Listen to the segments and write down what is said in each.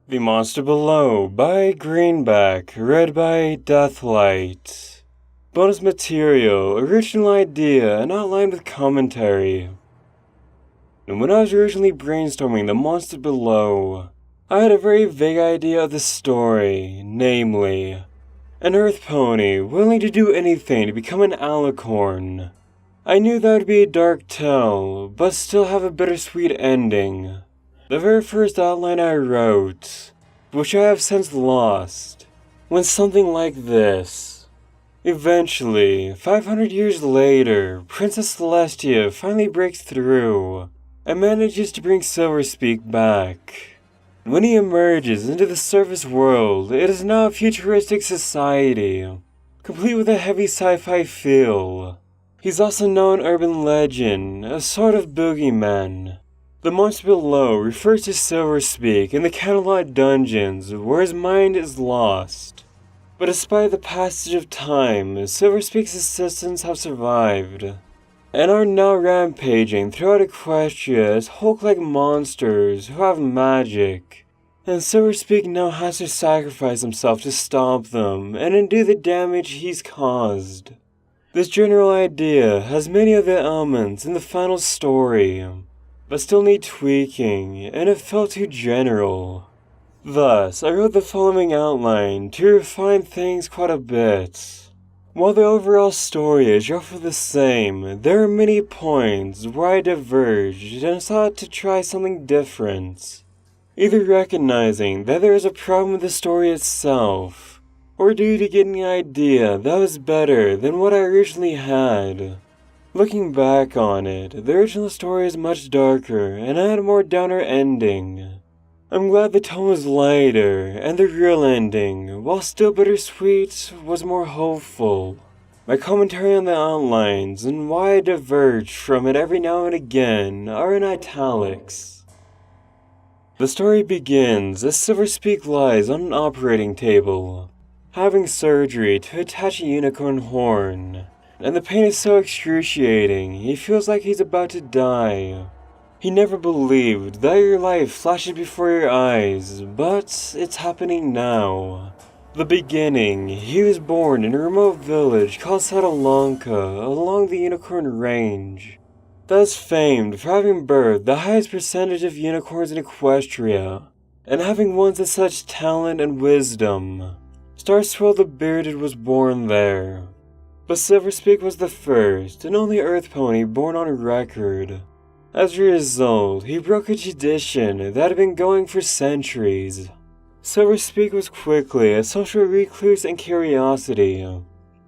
The Monster Below by Greenback, read by Deathlight. Bonus material, original idea, and outlined with commentary. And when I was originally brainstorming The Monster Below, I had a very vague idea of the story, namely, an earth pony willing to do anything to become an alicorn. I knew that would be a dark tale, but still have a bittersweet ending. The very first outline I wrote, which I have since lost, went something like this. Eventually, 500 years later, Princess Celestia finally breaks through and manages to bring Silverspeak back. When he emerges into the surface world, it is now a futuristic society, complete with a heavy sci-fi feel. He's also now an urban legend, a sort of boogeyman. The Monster Below refers to Silverspeak in the Camelot dungeons where his mind is lost. But despite the passage of time, Silverspeak's assistants have survived, and are now rampaging throughout Equestria as Hulk-like monsters who have magic. And Silverspeak now has to sacrifice himself to stop them and undo the damage he's caused. This general idea has many of the elements in the final story, but still need tweaking, and it felt too general. Thus, I wrote the following outline to refine things quite a bit. While the overall story is roughly the same, there are many points where I diverged and sought to try something different. Either recognizing that there is a problem with the story itself, or due to getting an idea that was better than what I originally had. Looking back on it, the original story is much darker and had a more downer ending. I'm glad the tone was lighter, and the real ending, while still bittersweet, was more hopeful. My commentary on the outlines and why I diverged from it every now and again are in italics. The story begins as Silverspeak lies on an operating table, having surgery to attach a unicorn horn. And the pain is so excruciating, he feels like he's about to die. He never believed that your life flashes before your eyes, but it's happening now. The beginning, he was born in a remote village called Satalanka along the Unicorn Range. That is famed for having birthed the highest percentage of unicorns in Equestria, and having ones of such talent and wisdom. Starswell the Bearded was born there. But Silverspeak was the first and only Earth Pony born on record. As a result, he broke a tradition that had been going for centuries. Silverspeak was quickly a social recluse and curiosity.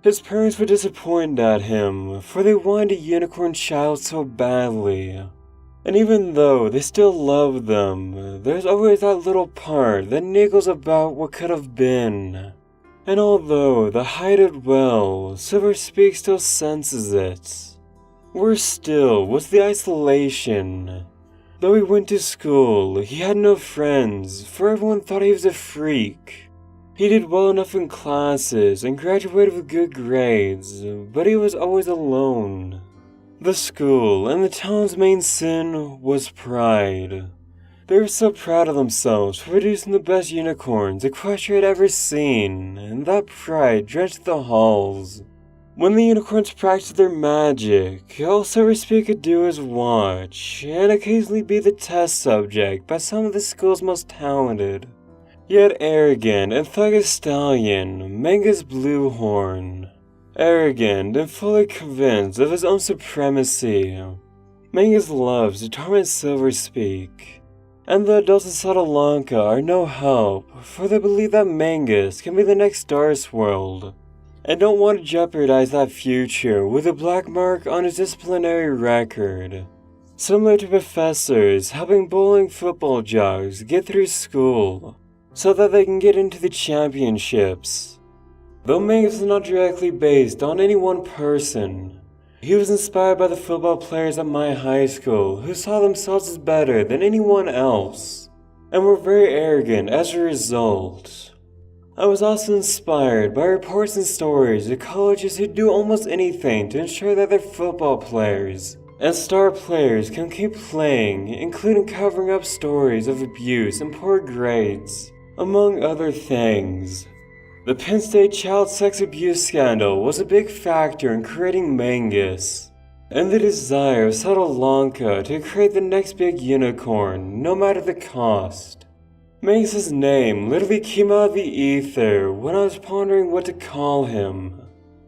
His parents were disappointed at him, for they wanted a unicorn child so badly. And even though they still loved them, there's always that little part that niggles about what could have been. And although the hided well, Silverspeak still senses it. Worse still was the isolation. Though he went to school, he had no friends, for everyone thought he was a freak. He did well enough in classes and graduated with good grades, but he was always alone. The school and the town's main sin was pride. They were so proud of themselves for producing the best unicorns Equestria had ever seen, and that pride drenched the halls. When the unicorns practiced their magic, all Silverspeak could do was watch, and occasionally be the test subject by some of the school's most talented. Yet arrogant and thuggish stallion, Mangus Bluehorn. Arrogant and fully convinced of his own supremacy. Mangus loves to torment Silverspeak. And the adults in Satalanka are no help, for they believe that Mangus can be the next Starsworld, and don't want to jeopardize that future with a black mark on his disciplinary record. Similar to professors helping bowling football jocks get through school, so that they can get into the championships. Though Mangus is not directly based on any one person, he was inspired by the football players at my high school who saw themselves as better than anyone else, and were very arrogant as a result. I was also inspired by reports and stories of colleges who do almost anything to ensure that their football players and star players can keep playing, including covering up stories of abuse and poor grades, among other things. The Penn State child sex abuse scandal was a big factor in creating Mangus, and the desire of Sri-Lanka to create the next big unicorn, no matter the cost. Mangus's name literally came out of the ether when I was pondering what to call him.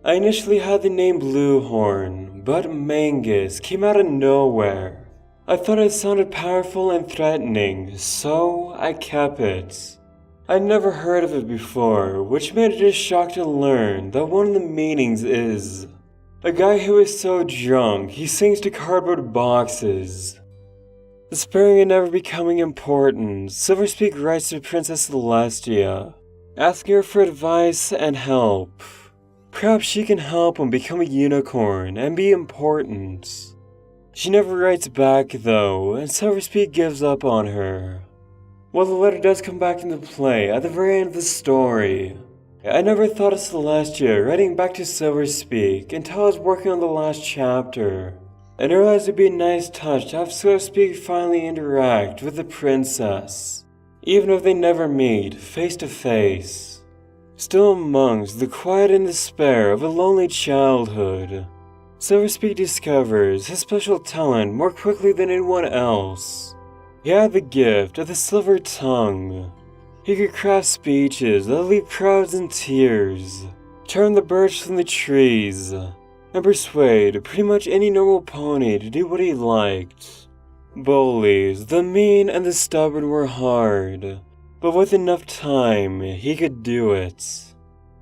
I initially had the name Bluehorn, but Mangus came out of nowhere. I thought it sounded powerful and threatening, so I kept it. I'd never heard of it before, which made it a shock to learn that one of the meanings is a guy who is so drunk he sings to cardboard boxes. Despairing of never becoming important, Silverspeak writes to Princess Celestia, asking her for advice and help. Perhaps she can help him become a unicorn and be important. She never writes back though, and Silverspeak gives up on her. While the letter does come back into play at the very end of the story, I never thought of Celestia writing back to Silverspeak until I was working on the last chapter, and realized it'd be a nice touch to have Silverspeak finally interact with the princess, even if they never meet face to face. Still amongst the quiet and despair of a lonely childhood, Silverspeak discovers his special talent more quickly than anyone else. He had the gift of the silver tongue. He could craft speeches that leave crowds in tears, turn the birds from the trees, and persuade pretty much any normal pony to do what he liked. Bullies, the mean and the stubborn were hard, but with enough time, he could do it.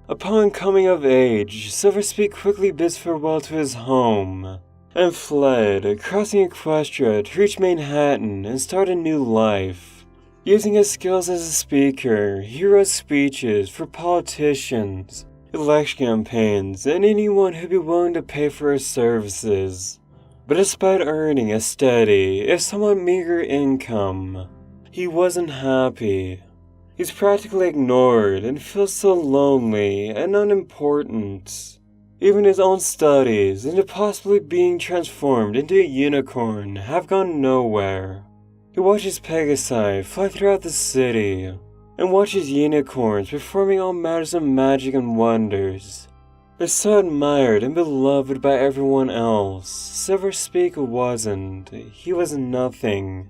Upon coming of age, Silverspeak quickly bids farewell to his home, and fled, crossing Equestria to reach Manhattan and start a new life. Using his skills as a speaker, he wrote speeches for politicians, election campaigns, and anyone who'd be willing to pay for his services. But despite earning a steady, if somewhat meager income, he wasn't happy. He's practically ignored and feels so lonely and unimportant. Even his own studies into possibly being transformed into a unicorn have gone nowhere. He watches Pegasi fly throughout the city, and watches unicorns performing all matters of magic and wonders. They're so admired and beloved by everyone else. Silverspeak wasn't. He was nothing.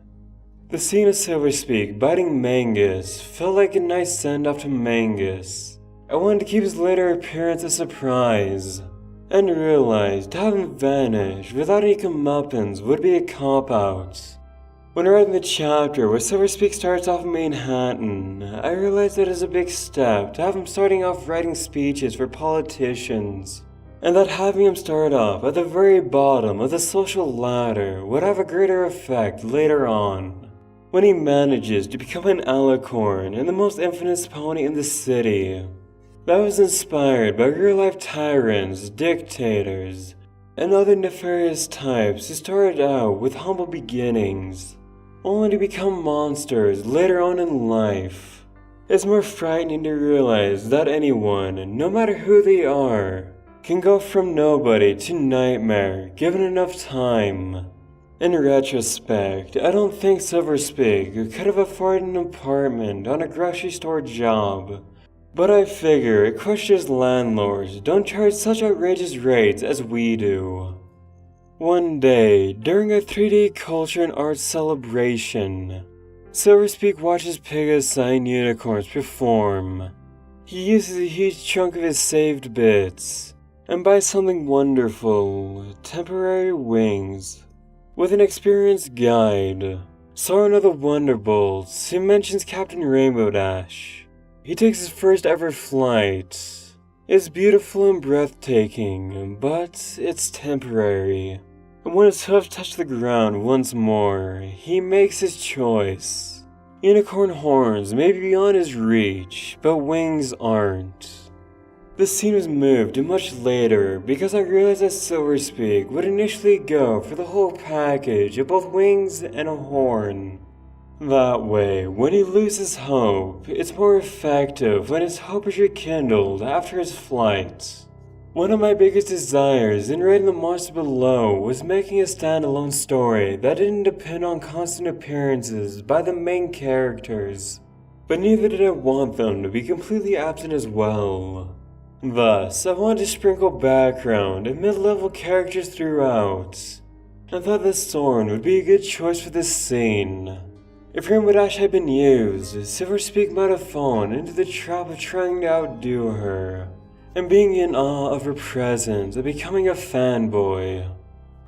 The scene of Silverspeak biting Mangus felt like a nice send-off to Mangus. I wanted to keep his later appearance a surprise, and realized to have him vanish without any comeuppance would be a cop-out. When writing the chapter where Silverspeak starts off in Manhattan, I realized that it is a big step to have him starting off writing speeches for politicians, and that having him start off at the very bottom of the social ladder would have a greater effect later on, when he manages to become an alicorn and the most infamous pony in the city. That was inspired by real-life tyrants, dictators, and other nefarious types who started out with humble beginnings, only to become monsters later on in life. It's more frightening to realize that anyone, no matter who they are, can go from nobody to nightmare given enough time. In retrospect, I don't think Silverspeak could have afforded an apartment on a grocery store job, but I figure Equestria's landlords don't charge such outrageous rates as we do. One day, during a 3D culture and arts celebration, Silverspeak watches Pegasi and unicorns perform. He uses a huge chunk of his saved bits, and buys something wonderful, temporary wings. With an experienced guide, Soren of the Wonderbolts, who mentions Captain Rainbow Dash. He takes his first ever flight. It's beautiful and breathtaking, but it's temporary. And when his hoofs touch the ground once more, he makes his choice. Unicorn horns may be beyond his reach, but wings aren't. This scene was moved to much later because I realized that Silverspeak would initially go for the whole package of both wings and a horn. That way, when he loses hope, it's more effective when his hope is rekindled after his flight. One of my biggest desires in writing The Monster Below was making a standalone story that didn't depend on constant appearances by the main characters, but neither did I want them to be completely absent as well. Thus, I wanted to sprinkle background and mid-level characters throughout, and thought that Soren would be a good choice for this scene. If Rainbow Dash had been used, Silverspeak might have fallen into the trap of trying to outdo her, and being in awe of her presence and becoming a fanboy,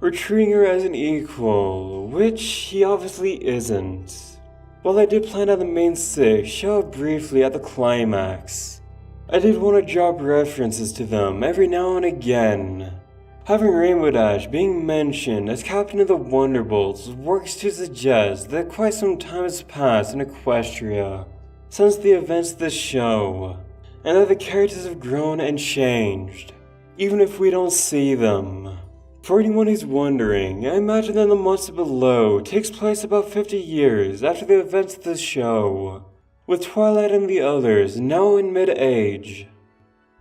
or treating her as an equal, which he obviously isn't. While I did plan out the main 6 show up briefly at the climax, I did want to drop references to them every now and again. Having Rainbow Dash being mentioned as Captain of the Wonderbolts works to suggest that quite some time has passed in Equestria since the events of the show, and that the characters have grown and changed, even if we don't see them. For anyone who's wondering, I imagine that The Monster Below takes place about 50 years after the events of the show, with Twilight and the others now in mid-age.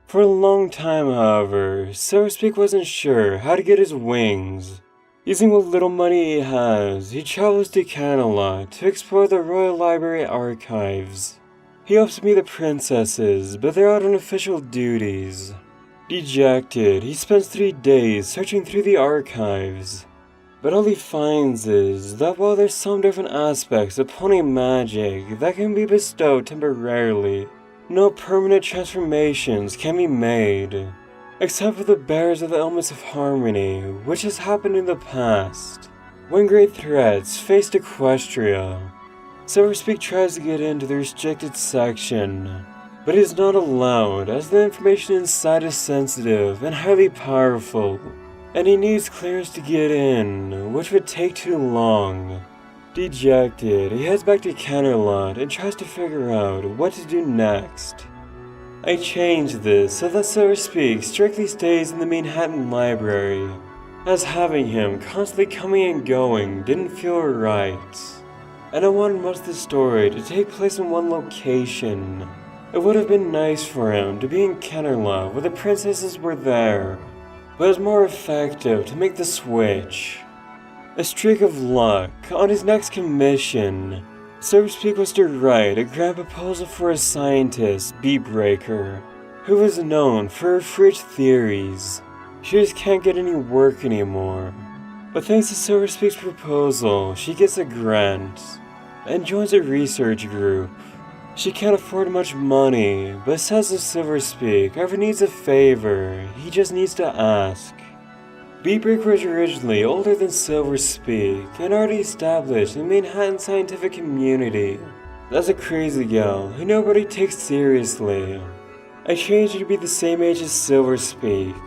For a long time, however, Silverspeak wasn't sure how to get his wings. Using what little money he has, he travels to Camelot to explore the Royal Library archives. He hopes to meet the princesses, but they're out on official duties. Dejected, he spends 3 days searching through the archives. But all he finds is that while there's some different aspects of pony magic that can be bestowed temporarily, no permanent transformations can be made, except for the bearers of the Elements of Harmony, which has happened in the past, when great threats faced Equestria. Silverspeak tries to get into the restricted section, but is not allowed as the information inside is sensitive and highly powerful, and he needs clearance to get in, which would take too long. Dejected, he heads back to Camelot and tries to figure out what to do next. I changed this so that Silverspeak strictly stays in the Manhattan Library, as having him constantly coming and going didn't feel right. And I wanted most of the story to take place in one location. It would have been nice for him to be in Camelot where the princesses were there, but it was more effective to make the switch. A streak of luck, on his next commission, Silverspeak was to write a grand proposal for a scientist, Beatbreaker, who was known for her fridge theories. She just can't get any work anymore. But thanks to Silverspeak's proposal, she gets a grant and joins a research group. She can't afford much money, but says if Silverspeak ever needs a favor, he just needs to ask. Beatbreaker was originally older than Silverspeak and already established in the Manhattan scientific community. That's a crazy gal who nobody takes seriously. I changed her to be the same age as Silverspeak,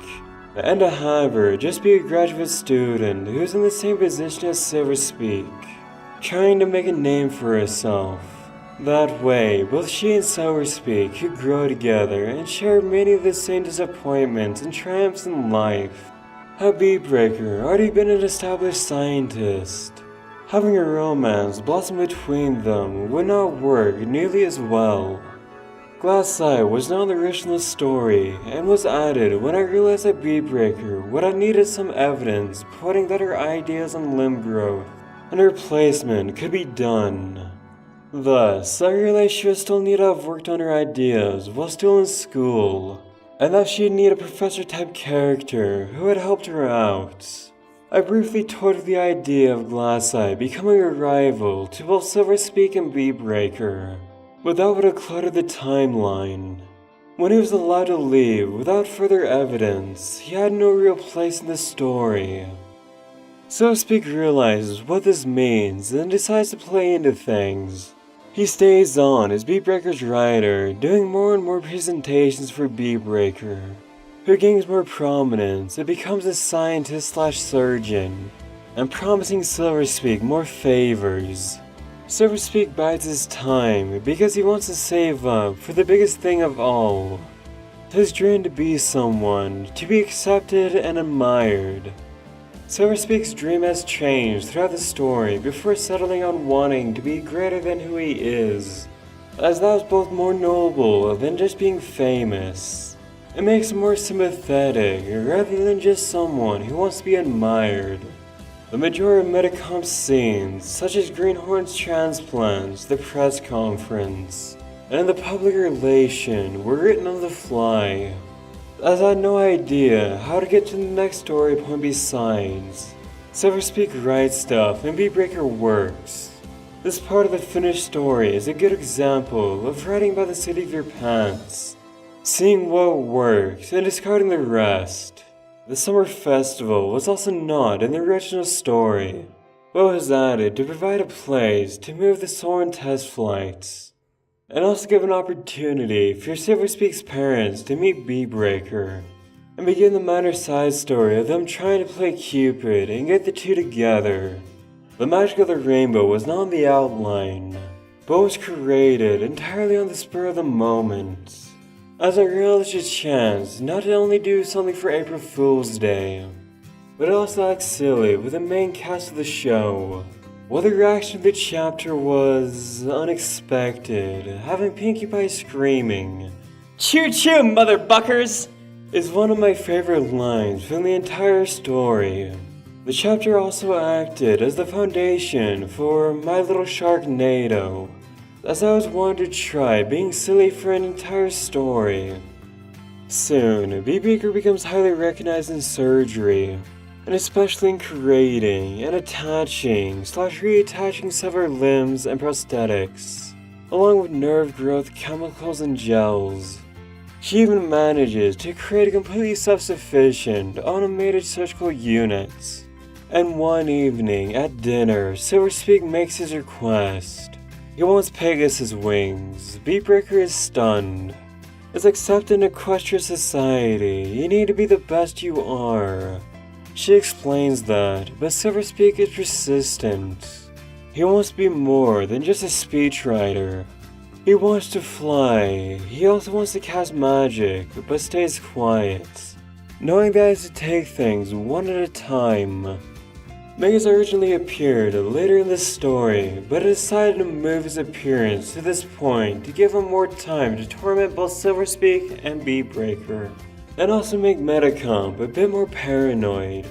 and to have her just be a graduate student who's in the same position as Silverspeak, trying to make a name for herself. That way, both she and Silverspeak could grow together and share many of the same disappointments and triumphs in life. Had Beatbreaker already been an established scientist, having a romance blossom between them would not work nearly as well. Glass Eye was not the original story and was added when I realized that Beatbreaker would have needed some evidence pointing that her ideas on limb growth and her placement could be done. Thus, I realized she would still need to have worked on her ideas while still in school, and that she'd need a professor-type character who had helped her out. I briefly toyed with the idea of Glass Eye becoming a rival to both Silverspeak and Beatbreaker, but that would have cluttered the timeline. When he was allowed to leave without further evidence, he had no real place in the story. Silverspeak realizes what this means and decides to play into things. He stays on as Beatbreaker's writer, doing more and more presentations for Beatbreaker, who gains more prominence and becomes a scientist/surgeon, and promising Silverspeak more favors. Silverspeak bides his time because he wants to save up for the biggest thing of all, his dream to be someone, to be accepted and admired. Silverspeak's dream has changed throughout the story before settling on wanting to be greater than who he is, as that was both more noble than just being famous. It makes him more sympathetic rather than just someone who wants to be admired. The majority of Metacomp scenes, such as Greenhorn's transplants, the press conference, and the public relation, were written on the fly, as I had no idea how to get to the next story point besides SilverSpeak writes stuff and Beatbreaker works. This part of the finished story is a good example of writing by the seat of your pants, seeing what works and discarding the rest. The summer festival was also not in the original story, but was added to provide a place to move the Soren test flights, and also give an opportunity for SilverSpeak's parents to meet Beatbreaker, and begin the minor side story of them trying to play Cupid and get the two together. The magic of the rainbow was not on the outline, but was created entirely on the spur of the moment, as I realized a chance not to only do something for April Fool's Day, but also act silly with the main cast of the show. While the reaction to the chapter was unexpected, having Pinkie Pie screaming, "Choo choo, mother buckers!" is one of my favorite lines from the entire story. The chapter also acted as the foundation for My Little Sharknado, as I was wanting to try being silly for an entire story. Soon, Beatbreaker becomes highly recognized in surgery, and especially in creating and attaching / reattaching severed limbs and prosthetics, along with nerve growth chemicals and gels. She even manages to create a completely self-sufficient, automated surgical unit. And one evening at dinner, SilverSpeak makes his request. He wants Pegasus wings. Beatbreaker is stunned. As accepted in Equestria society, you need to be the best you are. She explains that, but SilverSpeak is persistent. He wants to be more than just a speechwriter. He wants to fly. He also wants to cast magic, but stays quiet, knowing that he has to take things one at a time. Megas originally appeared later in the story, but decided to move his appearance to this point to give him more time to torment both SilverSpeak and Beatbreaker, and also make Metacomp a bit more paranoid.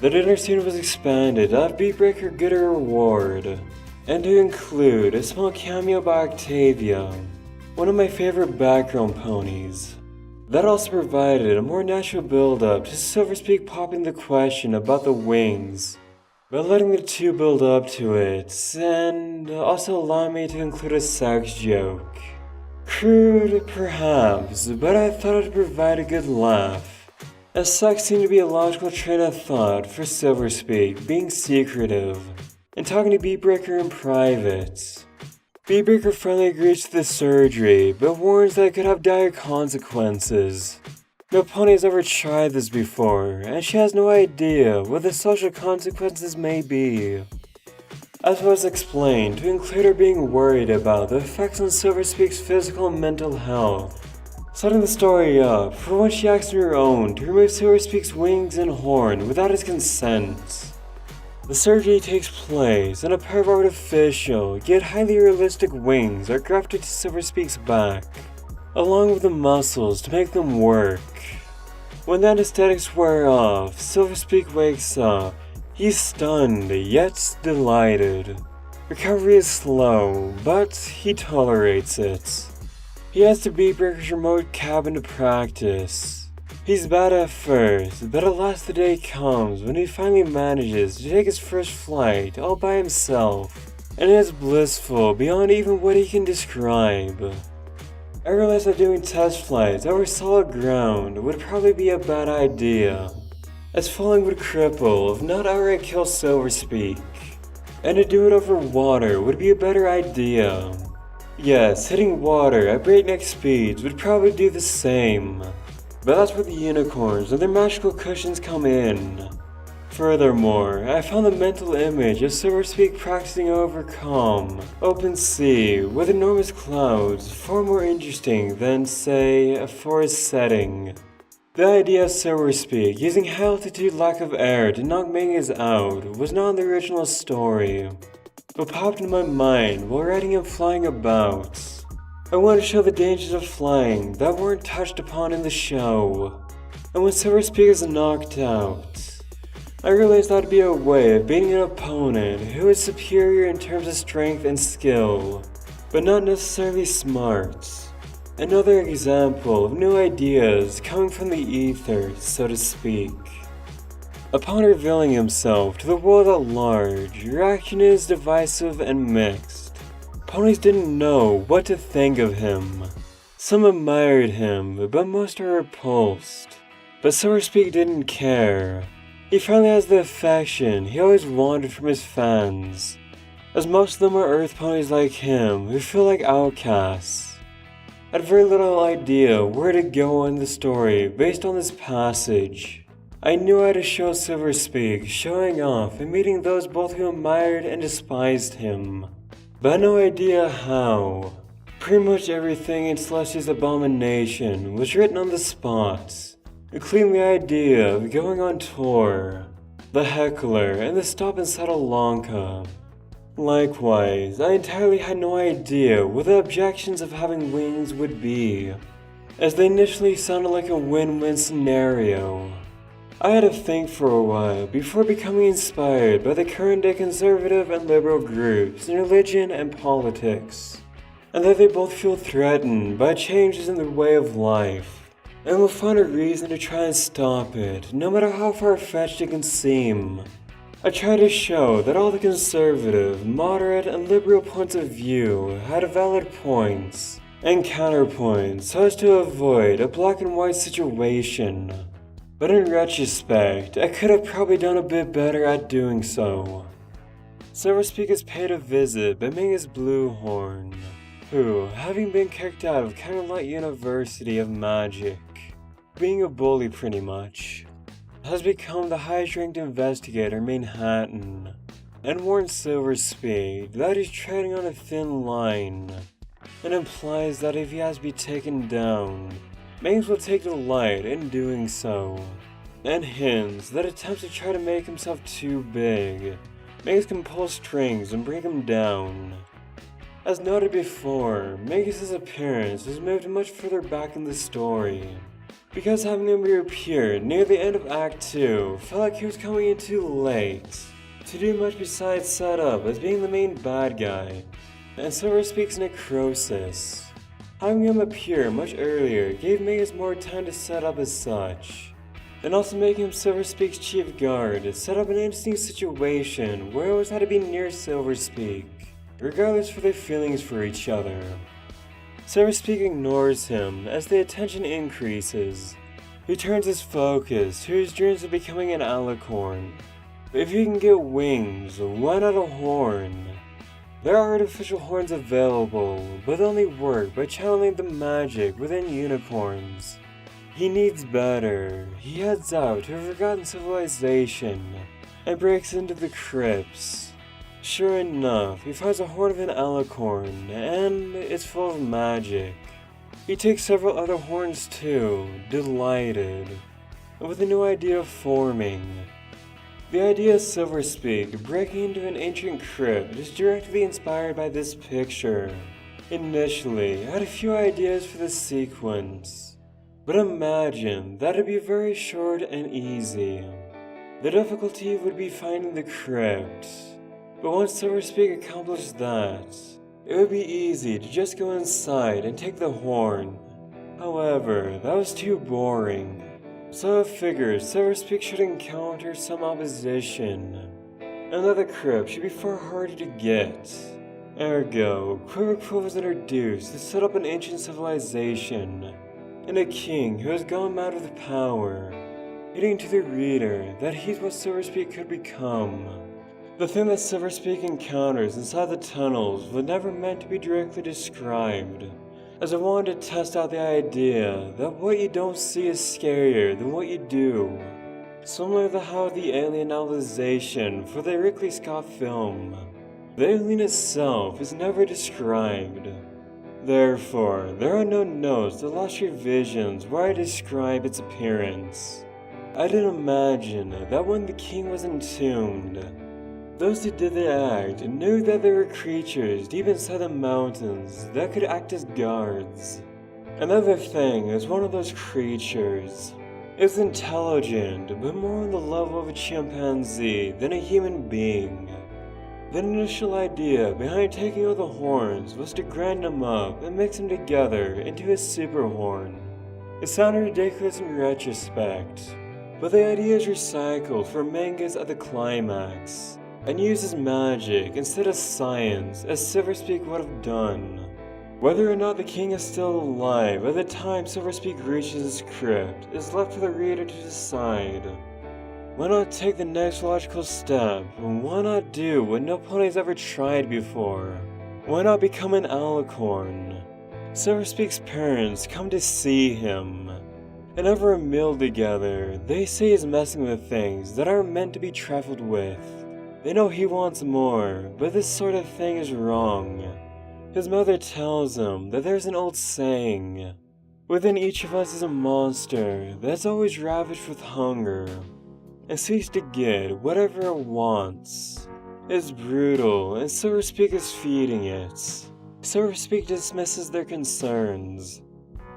The dinner scene was expanded to have Beatbreaker get a reward, and to include a small cameo by Octavia, one of my favorite background ponies. That also provided a more natural build-up to SilverSpeak popping the question about the wings, but letting the two build up to it, and also allowing me to include a sex joke. Crude, perhaps, but I thought it would provide a good laugh, as sex seemed to be a logical train of thought for SilverSpeak being secretive and talking to Beatbreaker in private. Beatbreaker finally agrees to the surgery, but warns that it could have dire consequences. No pony has ever tried this before, and she has no idea what the social consequences may be. As was explained, to include her being worried about the effects on SilverSpeak's physical and mental health, setting the story up for when she acts on her own to remove SilverSpeak's wings and horn without his consent. The surgery takes place, and a pair of artificial, yet highly realistic wings are grafted to SilverSpeak's back, along with the muscles to make them work. When the anesthetics wear off, SilverSpeak wakes up. He's stunned, yet delighted. Recovery is slow, but he tolerates it. He has to Beatbreaker's remote cabin to practice. He's bad at first, but at last the day comes when he finally manages to take his first flight all by himself, and it is blissful beyond even what he can describe. I realized that doing test flights over solid ground would probably be a bad idea, as falling would cripple if not outright kill SilverSpeak, and to do it over water would be a better idea. Yes, hitting water at breakneck speeds would probably do the same, but that's where the unicorns and their magical cushions come in. Furthermore, I found the mental image of SilverSpeak practicing over calm, open sea with enormous clouds far more interesting than, say, a forest setting. The idea of SilverSpeak using high altitude lack of air to knock Megas out was not in the original story, but popped into my mind while writing him flying about. I wanted to show the dangers of flying that weren't touched upon in the show. And when Silver Speak is knocked out, I realized that'd be a way of beating an opponent who is superior in terms of strength and skill, but not necessarily smart. Another example of new ideas coming from the ether, so to speak. Upon revealing himself to the world at large, reaction is divisive and mixed. Ponies didn't know what to think of him. Some admired him, but most are repulsed. But Silver Speak didn't care. He finally has the affection he always wanted from his fans, as most of them are Earth ponies like him who feel like outcasts. I had very little idea where to go in the story based on this passage. I knew I had to show Silver Speak showing off and meeting those both who admired and despised him, but I had no idea how. Pretty much everything in Celestia's Abomination was written on the spot, including the idea of going on tour, the heckler, and the stop inside Lanka. Likewise, I entirely had no idea what the objections of having wings would be, as they initially sounded like a win-win scenario. I had to think for a while before becoming inspired by the current day conservative and liberal groups in religion and politics, and that they both feel threatened by changes in their way of life, and will find a reason to try and stop it, no matter how far-fetched it can seem. I tried to show that all the conservative, moderate, and liberal points of view had valid points and counterpoints so as to avoid a black and white situation. But in retrospect, I could have probably done a bit better at doing so. Silver Speak is paid a visit by Mingus Bluehorn, who, having been kicked out of Candlelight University of Magic, being a bully pretty much, has become the highest-ranked investigator in Manhattan, and warns Silver Speak that he's treading on a thin line, and implies that if he has to be taken down, Mingus will take delight in doing so, and hints that attempts to try to make himself too big, Mingus can pull strings and bring him down. As noted before, Mingus' appearance is moved much further back in the story, because having him reappear near the end of Act 2 felt like he was coming in too late to do much besides set up as being the main bad guy, and Silver Speak's necrosis. Having him appear much earlier gave Mingus more time to set up as such, and also making him Silver Speak's chief guard set up an interesting situation where he always had to be near Silver Speak, regardless for their feelings for each other. Silver Speak ignores him as the attention increases. He turns his focus to his dreams of becoming an alicorn. If he can get wings, why not a horn? There are artificial horns available, but they only work by channeling the magic within unicorns. He needs better. He heads out to a forgotten civilization and breaks into the crypts. Sure enough, he finds a horn of an alicorn, and it's full of magic. He takes several other horns too, delighted, with a new idea forming. The idea of Silver Speak breaking into an ancient crypt is directly inspired by this picture. Initially, I had a few ideas for the sequence, but imagined that it'd be very short and easy. The difficulty would be finding the crypt. But once Silver Speak accomplished that, it would be easy to just go inside and take the horn. However, that was too boring, so I figured Silver Speak should encounter some opposition, and that the crypt should be far harder to get. Ergo, Quiverquill was introduced to set up an ancient civilization, and a king who has gone mad with power, hitting to the reader that he's what Silver Speak could become. The thing that Silver Speak encounters inside the tunnels was never meant to be directly described, as I wanted to test out the idea that what you don't see is scarier than what you do. Similar to how the alien novelization for the Ridley Scott film, the alien itself is never described. Therefore, there are no notes to last revisions where I describe its appearance. I didn't imagine that when the king was entombed, Those who did the act knew that there were creatures deep inside the mountains that could act as guards. Another thing is one of those creatures is intelligent, but more on the level of a chimpanzee than a human being. The initial idea behind taking all the horns was to grind them up and mix them together into a super horn. It sounded ridiculous in retrospect, but the idea is recycled for Mangus at the climax, and uses magic instead of science as Silverspeak would have done. Whether or not the king is still alive at the time Silverspeak reaches his crypt is left for the reader to decide. Why not take the next logical step? Why not do what no pony's ever tried before? Why not become an alicorn? Silverspeak's parents come to see him, and over a meal together, they say he's messing with things that aren't meant to be trifled with. They know he wants more, but this sort of thing is wrong. His mother tells him that there's an old saying, within each of us is a monster that's always ravaged with hunger, and seeks to get whatever it wants. It's brutal, and Silverspeak is feeding it. Silverspeak dismisses their concerns.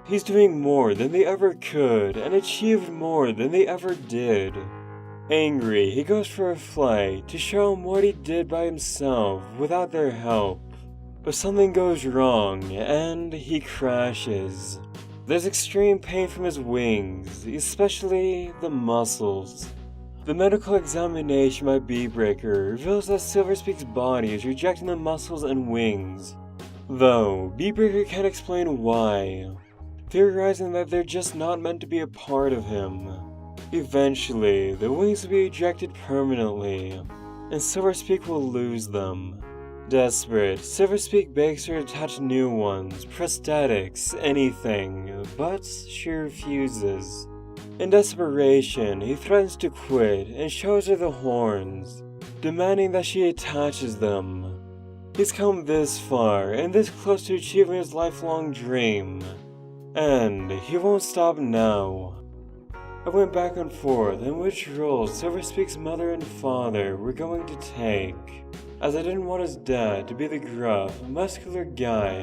He's doing more than they ever could, and achieved more than they ever did. Angry, he goes for a flight to show him what he did by himself without their help. But something goes wrong, and he crashes. There's extreme pain from his wings, especially the muscles. The medical examination by Beatbreaker reveals that Silverspeak's body is rejecting the muscles and wings, though Beatbreaker can't explain why, theorizing that they're just not meant to be a part of him. Eventually, the wings will be ejected permanently, and Silverspeak will lose them. Desperate, Silverspeak begs her to attach new ones, prosthetics, anything, but she refuses. In desperation, he threatens to quit and shows her the horns, demanding that she attaches them. He's come this far and this close to achieving his lifelong dream, and he won't stop now. I went back and forth on which roles Silverspeak's mother and father were going to take, as I didn't want his dad to be the gruff, muscular guy,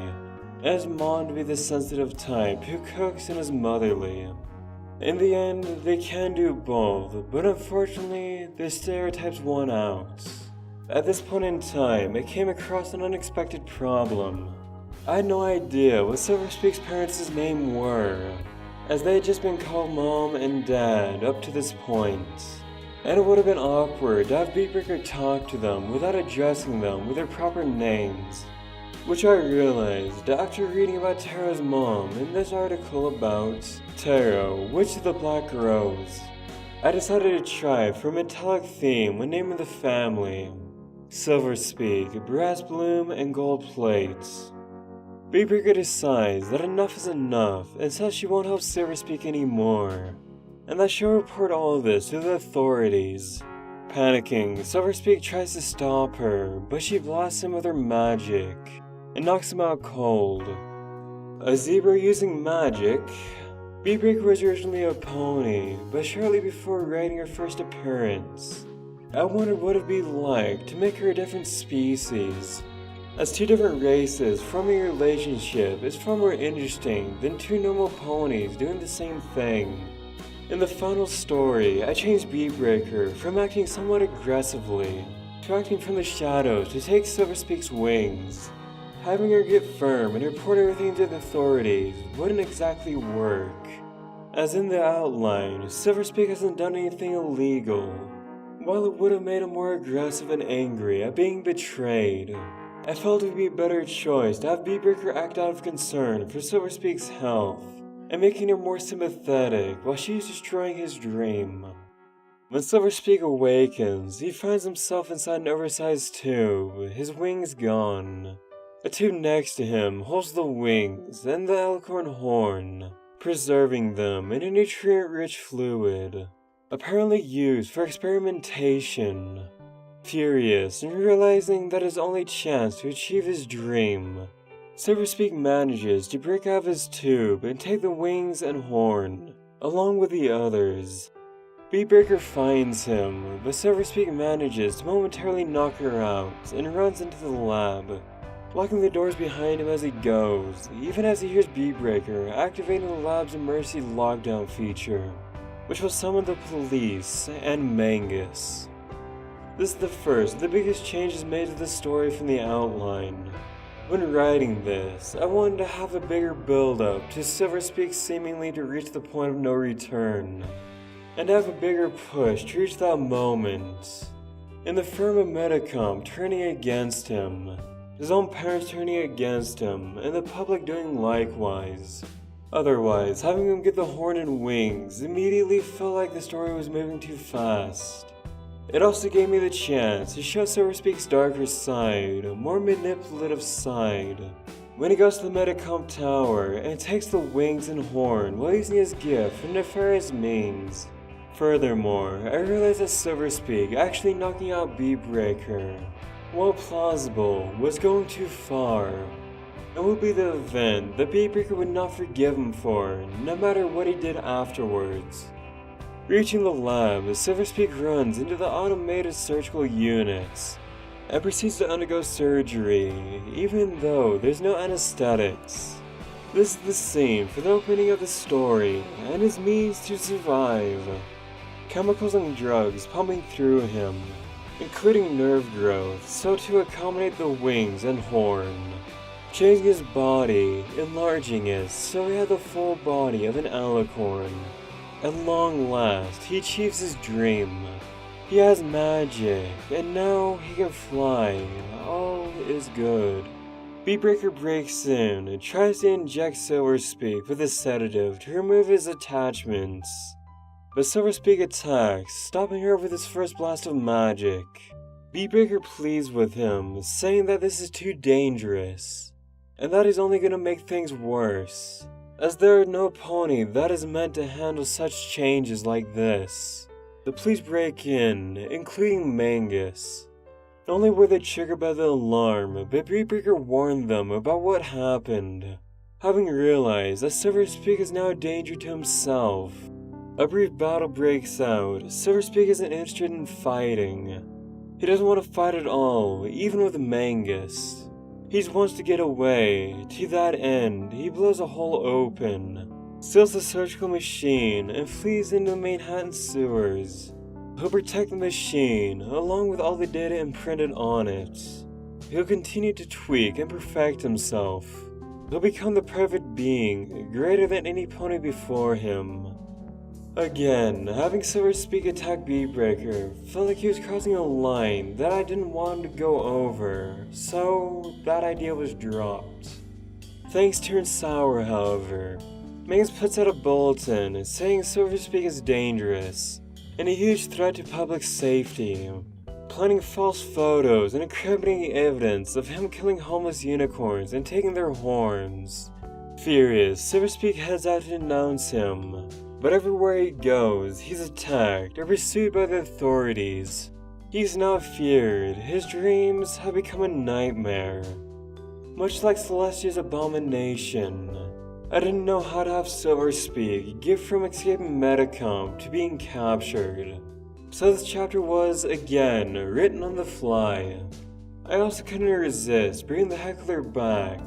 and his mom to be the sensitive type who cooks and is motherly. In the end, they can do both, but unfortunately, their stereotypes won out. At this point in time, I came across an unexpected problem. I had no idea what Silverspeak's parents' names were, as they had just been called Mom and Dad up to this point. And it would have been awkward to have Beatbreaker talk to them without addressing them with their proper names, which I realized after reading about Taro's mom in this article about Taro, Witch of the Black Rose. I decided to try for a metallic theme when naming the family: Silverspeak, Brass Bloom, and Gold Plates. Beatbreaker decides that enough is enough and says she won't help Silverspeak anymore, and that she'll report all of this to the authorities. Panicking, Silverspeak tries to stop her, but she blasts him with her magic and knocks him out cold. A zebra using magic? Beatbreaker was originally a pony, but shortly before writing her first appearance, I wondered what it'd be like to make her a different species, as two different races forming a relationship is far more interesting than two normal ponies doing the same thing. In the final story, I changed Beatbreaker from acting somewhat aggressively to acting from the shadows to take Silverspeak's wings. Having her get firm and report everything to the authorities wouldn't exactly work, as in the outline, Silverspeak hasn't done anything illegal. While it would have made him more aggressive and angry at being betrayed, I felt it would be a better choice to have Beatbreaker act out of concern for Silverspeak's health, and making her more sympathetic while she's destroying his dream. When Silverspeak awakens, he finds himself inside an oversized tube, his wings gone. A tube next to him holds the wings and the alicorn horn, preserving them in a nutrient-rich fluid, apparently used for experimentation. Furious and realizing that his only chance to achieve his dream, Silverspeak manages to break out of his tube and take the wings and horn, along with the others. Beatbreaker finds him, but SilverSpeak manages to momentarily knock her out and runs into the lab, locking the doors behind him as he goes, even as he hears Beatbreaker activating the lab's emergency lockdown feature, which will summon the police and Mangus. This is the first of the biggest changes made to the story from the outline. When writing this, I wanted to have a bigger build-up to SilverSpeak seemingly to reach the point of no return, and have a bigger push to reach that moment. In the firm of Metacomp turning against him, his own parents turning against him, and the public doing likewise. Otherwise, having him get the horn and wings immediately felt like the story was moving too fast. It also gave me the chance to show SilverSpeak's darker side, a more manipulative side, when he goes to the Metacomp Tower and takes the wings and horn while using his gift for nefarious means. Furthermore, I realized that SilverSpeak actually knocking out Beatbreaker, while plausible, was going too far. It would be the event that Beatbreaker would not forgive him for, no matter what he did afterwards. Reaching the lab, SilverSpeak runs into the automated surgical units and proceeds to undergo surgery, even though there's no anesthetics. This is the scene for the opening of the story and his means to survive. Chemicals and drugs pumping through him, including nerve growth, so to accommodate the wings and horn. Changing his body, enlarging it so he had the full body of an alicorn. At long last, he achieves his dream. He has magic, and now he can fly. All is good. Beatbreaker breaks in and tries to inject SilverSpeak with a sedative to remove his attachments. But SilverSpeak attacks, stopping her with his first blast of magic. Beatbreaker pleads with him, saying that this is too dangerous, and that is only going to make things worse, as there is no pony that is meant to handle such changes like this. The police break in, including Mangus. Not only were they triggered by the alarm, but Beatbreaker warned them about what happened, having realized that SilverSpeak is now a danger to himself. A brief battle breaks out. SilverSpeak isn't interested in fighting. He doesn't want to fight at all, even with Mangus. He just wants to get away. To that end, he blows a hole open, steals the surgical machine, and flees into the Manhattan sewers. He'll protect the machine, along with all the data imprinted on it. He'll continue to tweak and perfect himself. He'll become the perfect being, greater than any pony before him. Again, having SilverSpeak attack Beatbreaker felt like he was crossing a line that I didn't want him to go over, so that idea was dropped. Things turn sour, however. Mangus puts out a bulletin saying SilverSpeak is dangerous and a huge threat to public safety, planting false photos and incriminating evidence of him killing homeless unicorns and taking their horns. Furious, SilverSpeak heads out to denounce him. But everywhere he goes, he's attacked or pursued by the authorities. He's now feared. His dreams have become a nightmare. Much like Celestia's abomination. I didn't know how to have SilverSpeak get from escaping Metacomp to being captured. So this chapter was, again, written on the fly. I also couldn't resist bringing the heckler back.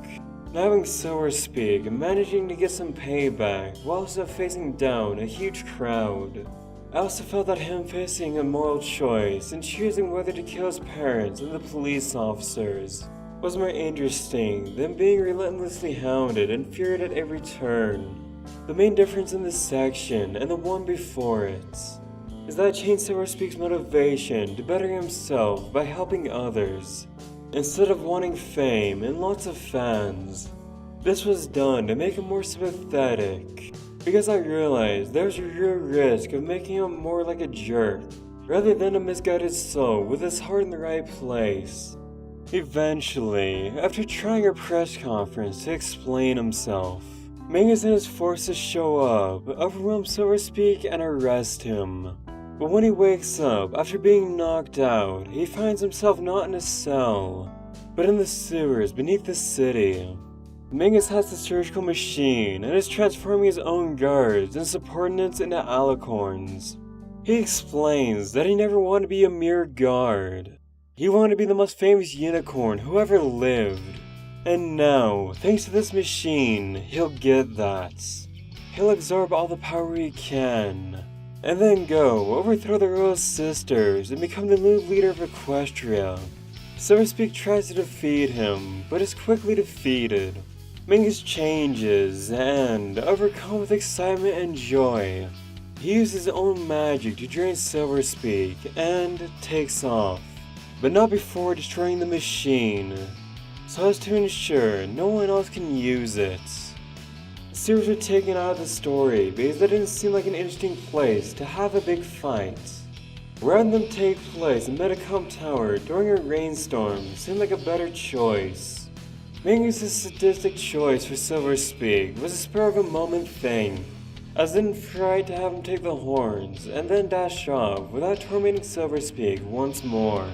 Having SilverSpeak managing to get some payback while also facing down a huge crowd. I also felt that him facing a moral choice and choosing whether to kill his parents and the police officers was more interesting than being relentlessly hounded and feared at every turn. The main difference in this section and the one before it is that I changed SilverSpeak's motivation to better himself by helping others, instead of wanting fame and lots of fans. This was done to make him more sympathetic, because I realized there was a real risk of making him more like a jerk, rather than a misguided soul with his heart in the right place. Eventually, after trying a press conference to explain himself, Mangus and his forces show up, overwhelm SilverSpeak, and arrest him. But when he wakes up after being knocked out, he finds himself not in a cell, but in the sewers beneath the city. Mangus has the surgical machine and is transforming his own guards and subordinates into alicorns. He explains that he never wanted to be a mere guard. He wanted to be the most famous unicorn who ever lived. And now, thanks to this machine, he'll get that. He'll absorb all the power he can, and then go overthrow the royal sisters and become the new leader of Equestria. Silverspeak tries to defeat him, but is quickly defeated. Mangus changes and, overcome with excitement and joy, he uses his own magic to drain Silverspeak and takes off, but not before destroying the machine, so as to ensure no one else can use it. The series were taken out of the story because that didn't seem like an interesting place to have a big fight. Rather than take place in Metacomp Tower during a rainstorm seemed like a better choice. Mangus' sadistic choice for Silverspeak was a spur-of-a-moment thing, as it didn't fright to have him take the horns and then dash off without tormenting Silverspeak once more.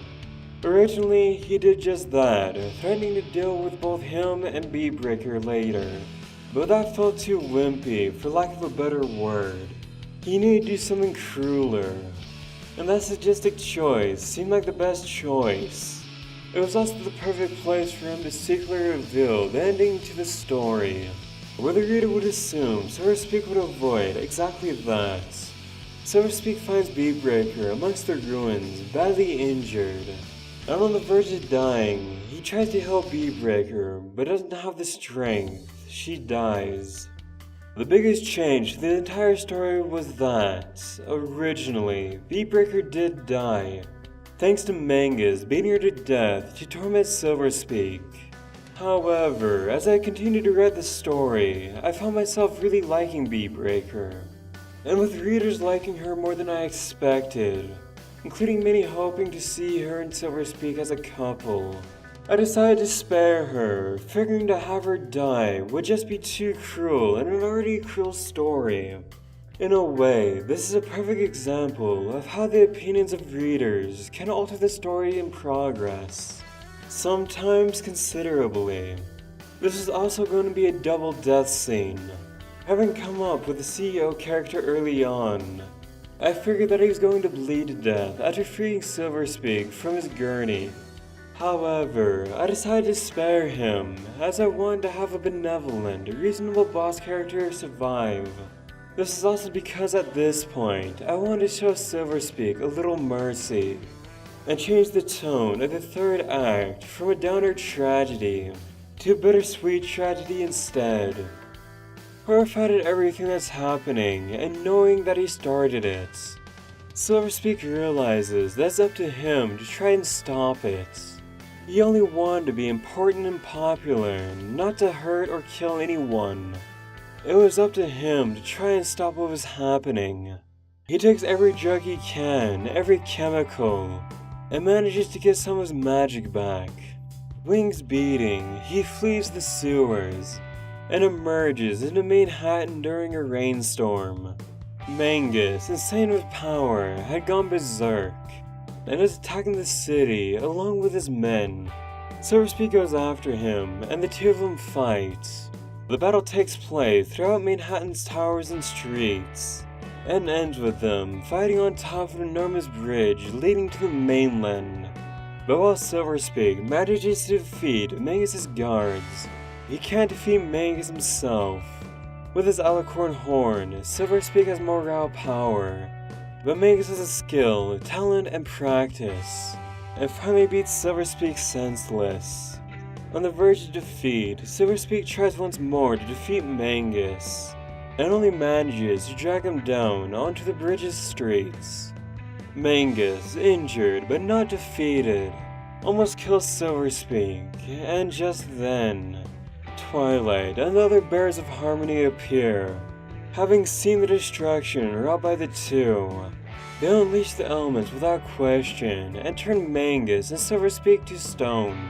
Originally, he did just that, threatening to deal with both him and Beatbreaker later, but that felt too wimpy for lack of a better word. He needed to do something crueler, and that sadistic choice seemed like the best choice. It was also the perfect place for him to secretly reveal the ending to the story, where the reader would assume Silverspeak would avoid exactly that. Silverspeak finds Beatbreaker amongst the ruins, badly injured, and on the verge of dying. He tries to help Beatbreaker, but doesn't have the strength. She dies. The biggest change to the entire story was that, originally, Beatbreaker did die, thanks to Mangus beating her to death to torment Silverspeak. However, as I continued to read the story, I found myself really liking Beatbreaker, and with readers liking her more than I expected, including many hoping to see her and Silverspeak as a couple, I decided to spare her, figuring to have her die would just be too cruel in an already cruel story. In a way, this is a perfect example of how the opinions of readers can alter the story in progress, sometimes considerably. This is also going to be a double death scene. Having come up with the CEO character early on, I figured that he was going to bleed to death after freeing Silverspeak from his gurney. However, I decided to spare him, as I wanted to have a benevolent, reasonable boss character survive. This is also because at this point, I wanted to show Silverspeak a little mercy, and change the tone of the third act from a downer tragedy to a bittersweet tragedy instead. Horrified at everything that's happening, and knowing that he started it, Silverspeak realizes that it's up to him to try and stop it. He only wanted to be important and popular, not to hurt or kill anyone. It was up to him to try and stop what was happening. He takes every drug he can, every chemical, and manages to get some of his magic back. Wings beating, he flees the sewers, and emerges into Manhattan during a rainstorm. Mangus, insane with power, had gone berserk, and is attacking the city along with his men. Silverspeak goes after him, and the two of them fight. The battle takes place throughout Manhattan's towers and streets, and ends with them fighting on top of an enormous bridge leading to the mainland. But while Silverspeak manages to defeat Mangus' guards, he can't defeat Mangus himself. With his alicorn horn, Silverspeak has more raw power, but Mangus has a skill, talent, and practice, and finally beats Silverspeak senseless. On the verge of defeat, Silverspeak tries once more to defeat Mangus, and only manages to drag him down onto the bridge's streets. Mangus, injured but not defeated, almost kills Silverspeak, and just then, Twilight and the other Bears of Harmony appear. Having seen the destruction wrought by the two, they unleash the elements without question and turn Mangus and Silverspeak to stone.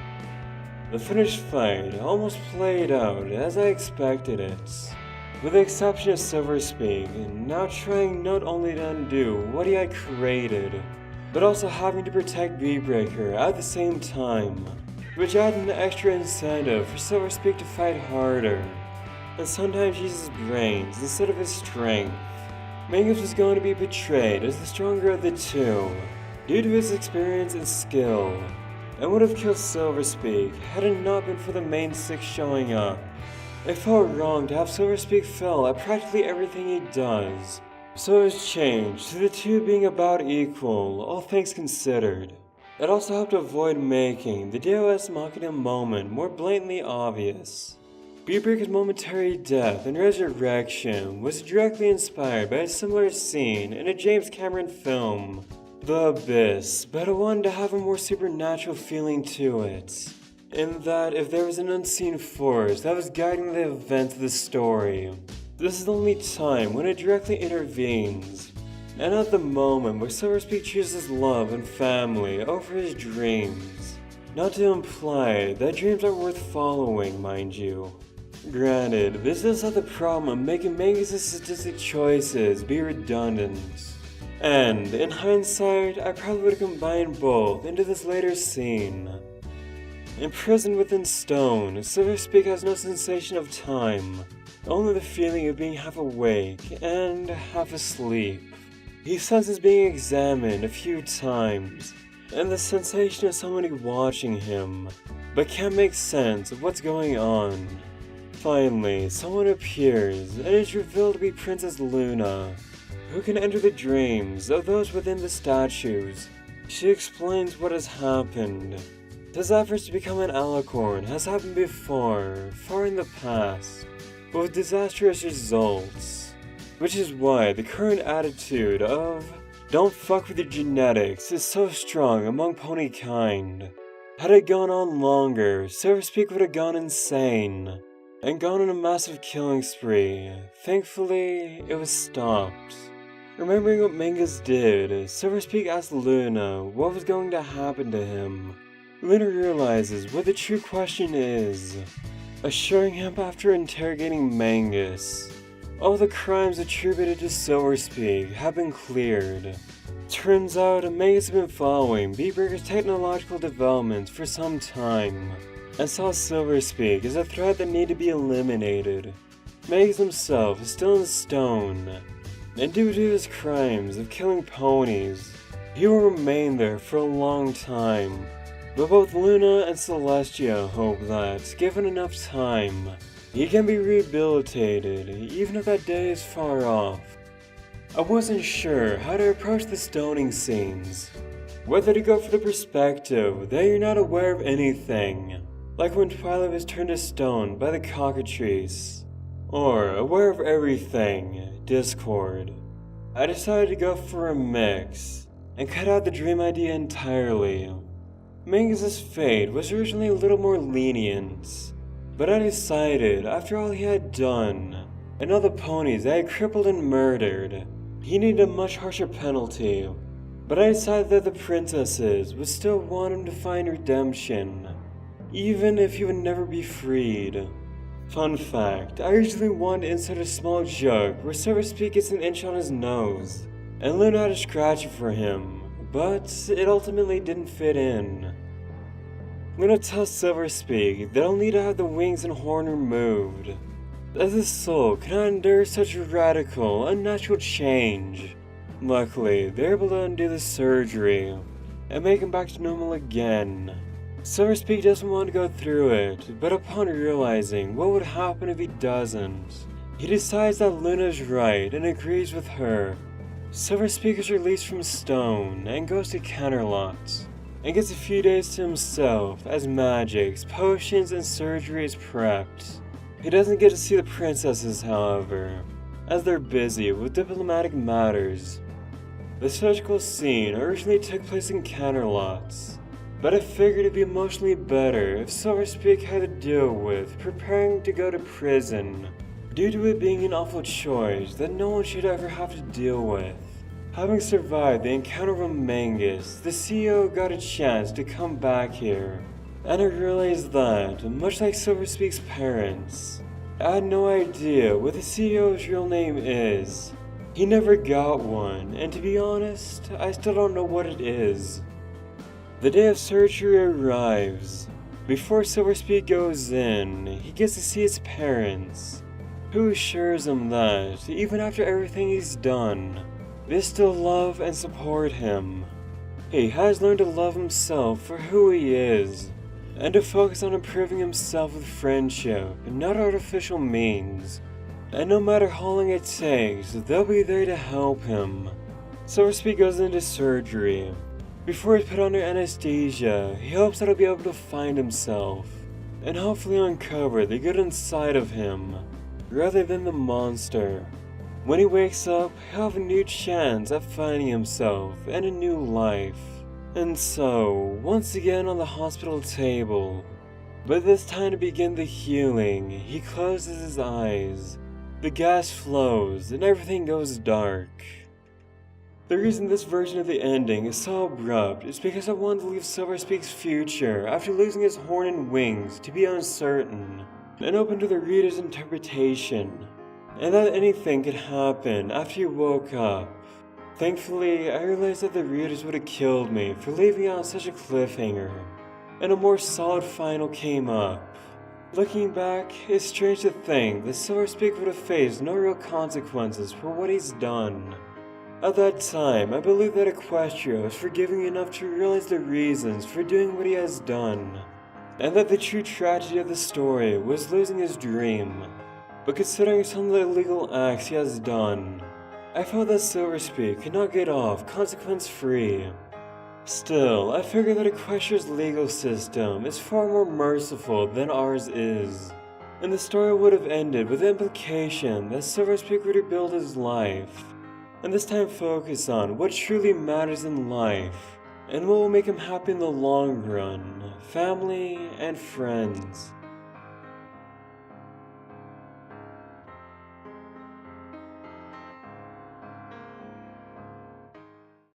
The finished fight almost played out as I expected it, with the exception of Silverspeak now trying not only to undo what he had created, but also having to protect Beatbreaker at the same time, which added an extra incentive for Silverspeak to fight harder, and sometimes use his brains instead of his strength. Mangus was going to be portrayed as the stronger of the two, due to his experience and skill, and would have killed Silverspeak had it not been for the main six showing up. It felt wrong to have Silverspeak fail at practically everything he does, so it was changed to the two being about equal, all things considered. It also helped avoid making the Deus Machina moment more blatantly obvious. Beatbreaker's momentary death and resurrection was directly inspired by a similar scene in a James Cameron film, The Abyss, but I wanted to have a more supernatural feeling to it, in that if there was an unseen force that was guiding the events of the story, this is the only time when it directly intervenes, and at the moment where Silverspeak chooses love and family over his dreams. Not to imply that dreams aren't worth following, mind you. Granted, this does have the problem of making Mangus' sadistic choices be redundant. And, in hindsight, I probably would have combined both into this later scene. Imprisoned within stone, Silverspeak has no sensation of time, only the feeling of being half awake and half asleep. He senses being examined a few times, and the sensation of somebody watching him, but can't make sense of what's going on. Finally, someone appears, and is revealed to be Princess Luna, who can enter the dreams of those within the statues. She explains what has happened. His efforts to become an alicorn has happened before, far in the past, but with disastrous results. Which is why the current attitude of "don't fuck with your genetics" is so strong among pony kind. Had it gone on longer, Silverspeak would have gone insane and gone on a massive killing spree. Thankfully, it was stopped. Remembering what Mangus did, Silverspeak asked Luna what was going to happen to him. Luna realizes what the true question is, assuring him after interrogating Mangus, all the crimes attributed to Silverspeak have been cleared. Turns out, Mangus had been following Beatbreaker's technological developments for some time, and saw Silverspeak as a threat that needed to be eliminated. Mangus himself is still in stone, and due to his crimes of killing ponies, he will remain there for a long time. But both Luna and Celestia hope that, given enough time, he can be rehabilitated, even if that day is far off. I wasn't sure how to approach the stoning scenes, whether to go for the perspective that you're not aware of anything, like when Twilight was turned to stone by the cockatrice, or aware of everything, Discord. I decided to go for a mix, and cut out the dream idea entirely. Mangus' fate was originally a little more lenient, but I decided, after all he had done, and all the ponies that I had crippled and murdered, he needed a much harsher penalty. But I decided that the princesses would still want him to find redemption, even if he would never be freed. Fun fact, I originally wanted to insert a small joke where Silverspeak gets an inch on his nose, and Luna had to scratch it for him, but it ultimately didn't fit in. Luna tells Silverspeak that he'll need to have the wings and horn removed, as his soul cannot endure such a radical, unnatural change. Luckily, they're able to undo the surgery, and make him back to normal again. Silverspeak doesn't want to go through it, but upon realizing what would happen if he doesn't, he decides that Luna is right and agrees with her. Silverspeak is released from stone and goes to Canterlot, and gets a few days to himself as magics, potions, and surgery is prepped. He doesn't get to see the princesses, however, as they're busy with diplomatic matters. The surgical scene originally took place in Canterlot, but I figured it'd be emotionally better if Silverspeak had to deal with preparing to go to prison, due to it being an awful choice that no one should ever have to deal with. Having survived the encounter with Mangus, the CEO got a chance to come back here, and I realized that, much like Silverspeak's parents, I had no idea what the CEO's real name is. He never got one, and to be honest, I still don't know what it is. The day of surgery arrives. Before Silverspeak goes in, he gets to see his parents, who assures him that, even after everything he's done, they still love and support him. He has learned to love himself for who he is, and to focus on improving himself with friendship, not artificial means. And no matter how long it takes, they'll be there to help him. Silver Speed goes into surgery. Before he's put under anesthesia, he hopes that he'll be able to find himself, and hopefully uncover the good inside of him, rather than the monster. When he wakes up, he'll have a new chance at finding himself and a new life. And so, once again on the hospital table, but this time to begin the healing, he closes his eyes. The gas flows and everything goes dark. The reason this version of the ending is so abrupt is because I wanted to leave Silver Speed's future after losing his horn and wings to be uncertain and open to the reader's interpretation, and that anything could happen after he woke up. Thankfully, I realized that the readers would have killed me for leaving out such a cliffhanger, and a more solid final came up. Looking back, it's strange to think that Silver Speed would have faced no real consequences for what he's done. At that time, I believed that Equestria was forgiving enough to realize the reasons for doing what he has done, and that the true tragedy of the story was losing his dream. But considering some of the illegal acts he has done, I felt that Silver Speed could not get off consequence-free. Still, I figure that Equestria's legal system is far more merciful than ours is, and the story would have ended with the implication that Silver Speed would rebuild his life, and this time focus on what truly matters in life, and what will make him happy in the long run, family and friends.